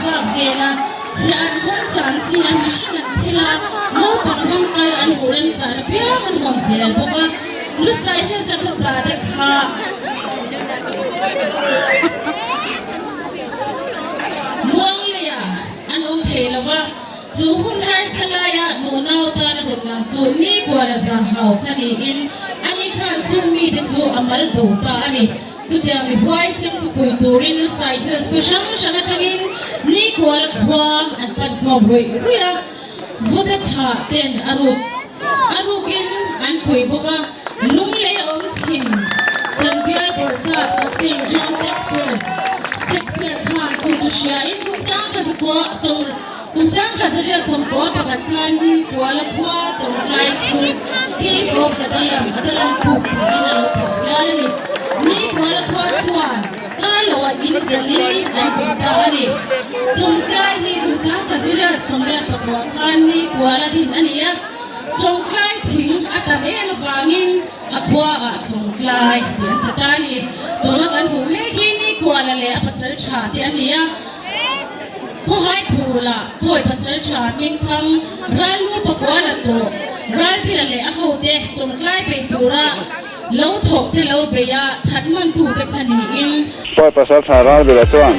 fak vela chian khon chan chi an machine an thila no pang ram kal an huren chan pia an hon zel boka lu sai he sa tu sa de kha muang leya an thelawa chu hun har salaya no nau ta na rut lam chu ni kwala za hau khani in ani khan chu mi te chu amal do ta ani chu te mi huai sen chu pui turin sai he sku shang shang atangin ni kwala khwa an pan khom roi ruya vuda tha ten arugin an pui boka lung le om chin champion porsa ti John Shakespeare khan chu shia in kum sang ka kwa so kum sang ka zria som kwa pagat khan ni kwala khwa chom klai chu ki fo fadalam adalam khu ina lo pho yani ni kwala khwa chuan ka lo wa in zali an chum ta ani chum klai hi kum sang ka zria som re pakwa khan ni kwala din ania chum klai thing atam en wangin akwa a chum klai yan satani tolakan hu me ki ni kwala le apasal cha ti ania ko hai phula poi pasal cha ming thang ral lu pakwana to ral phila le a ho de chum klai pe pura lo thok te lo be ya thatman tu te khani in poi pasal cha ral be la chuan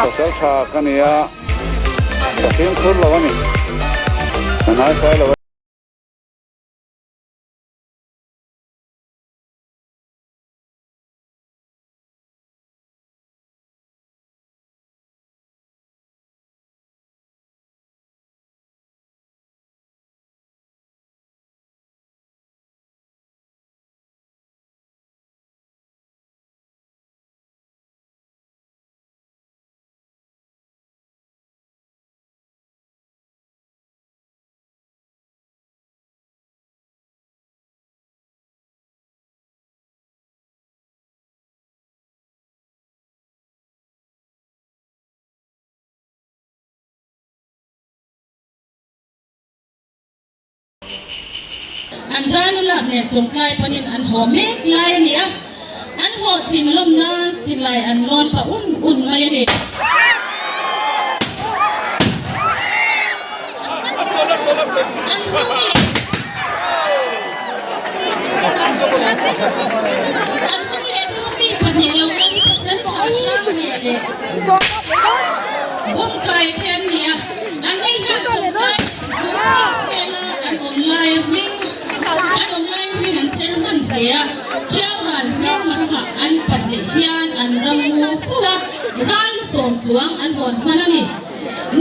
pasal cha kania takin khur lawani anai sai lawa an ranu la ne chum klai panin an ho mek lai ania an ho chin lom na silai an lon pa un mai ni Vom kai ten nia an nei han chum klai chu chi fela an online ming an online ming an chairman thea chairman meng marama an patli hian an ramu fula ral som chuang an hon manani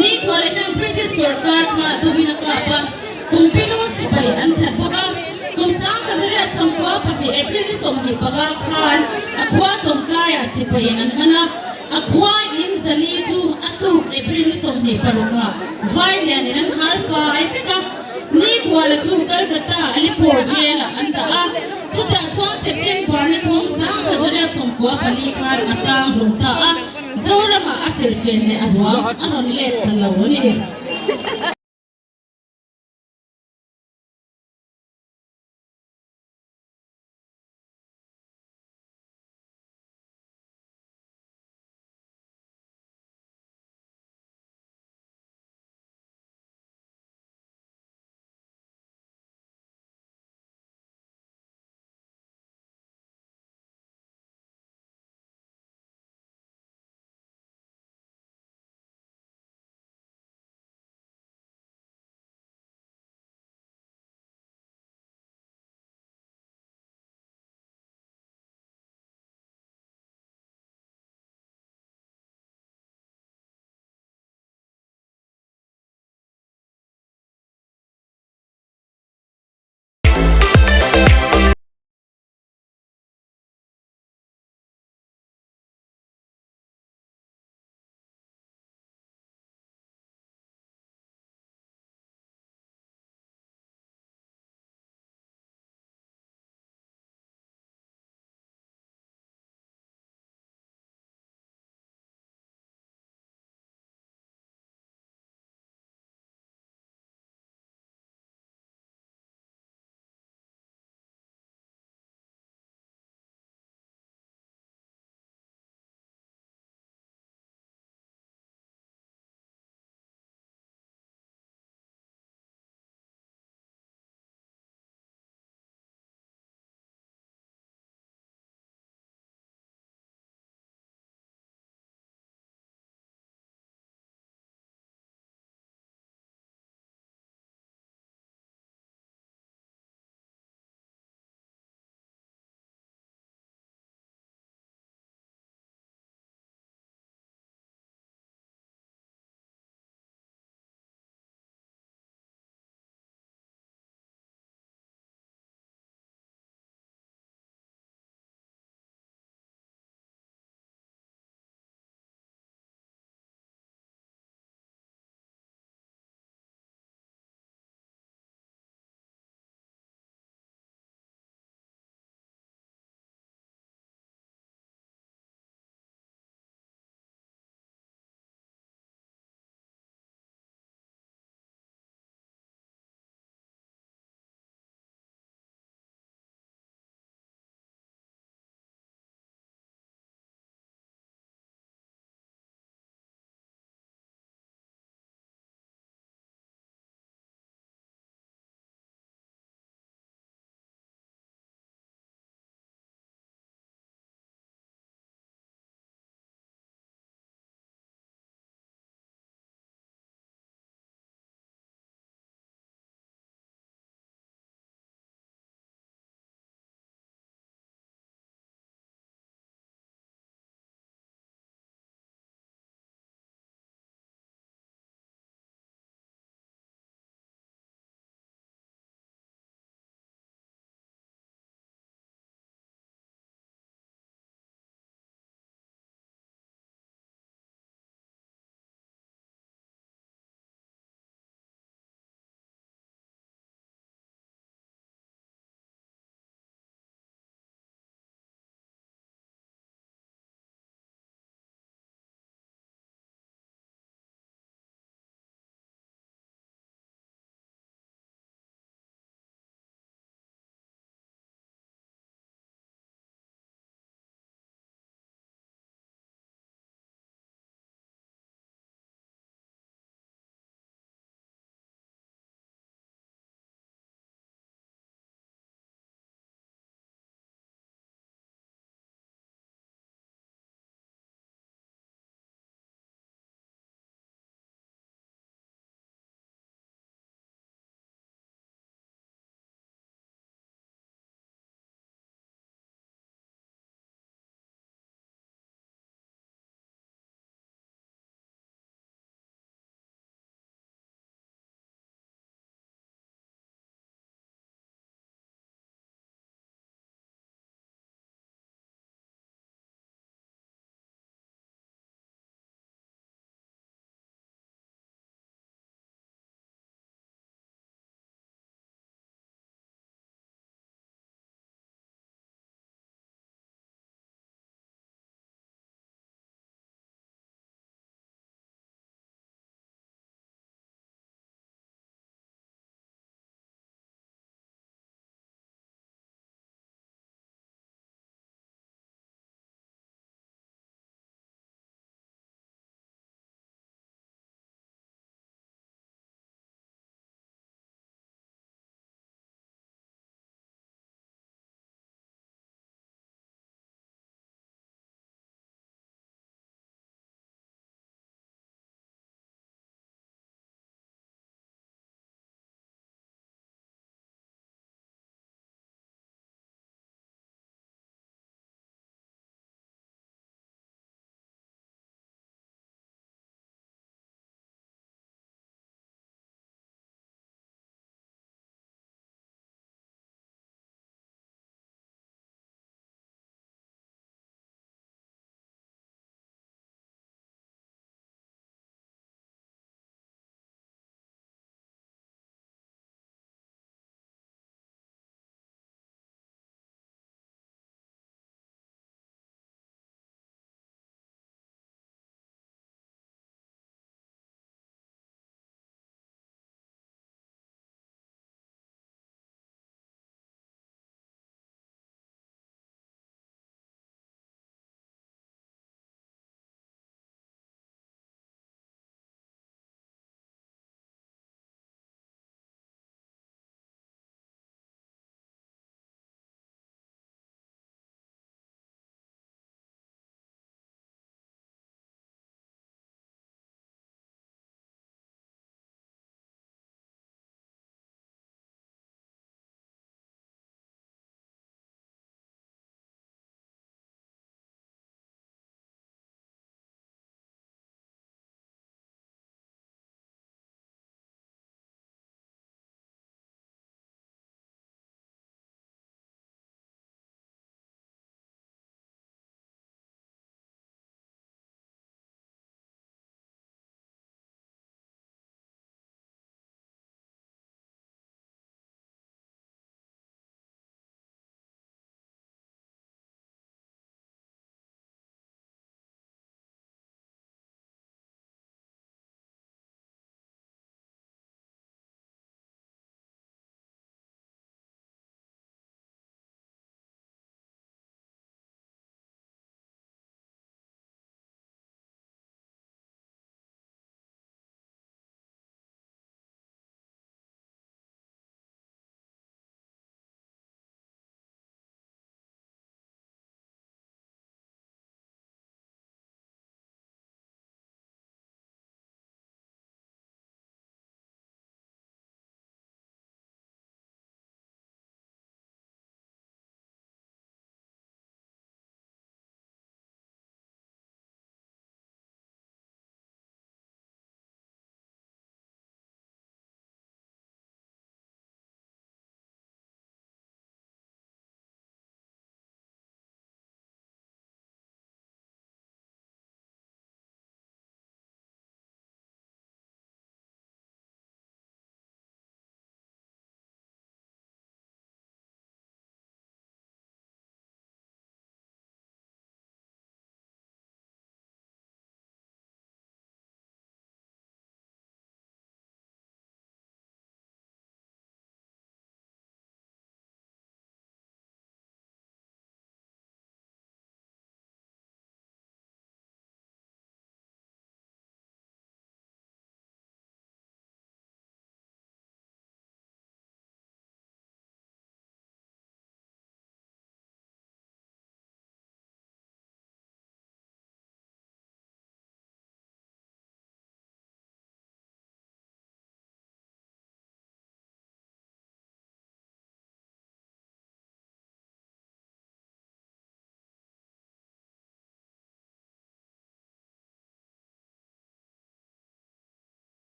ni kwale han British sarkar kha dubina ka pa kumpino sipai an that boka kum sang ka zria changwa patli April som hi baga khan akwa chom klaya sipai an mana akwa in zali chu atu April som hi paruka vailan in halfa ifika ni kwala chu Kolkata Alipur jela anta a chuta chuan September ni thom sang ka zria somkwa pali khan atang rumta a zorama asil fen ne arwa aron let talawani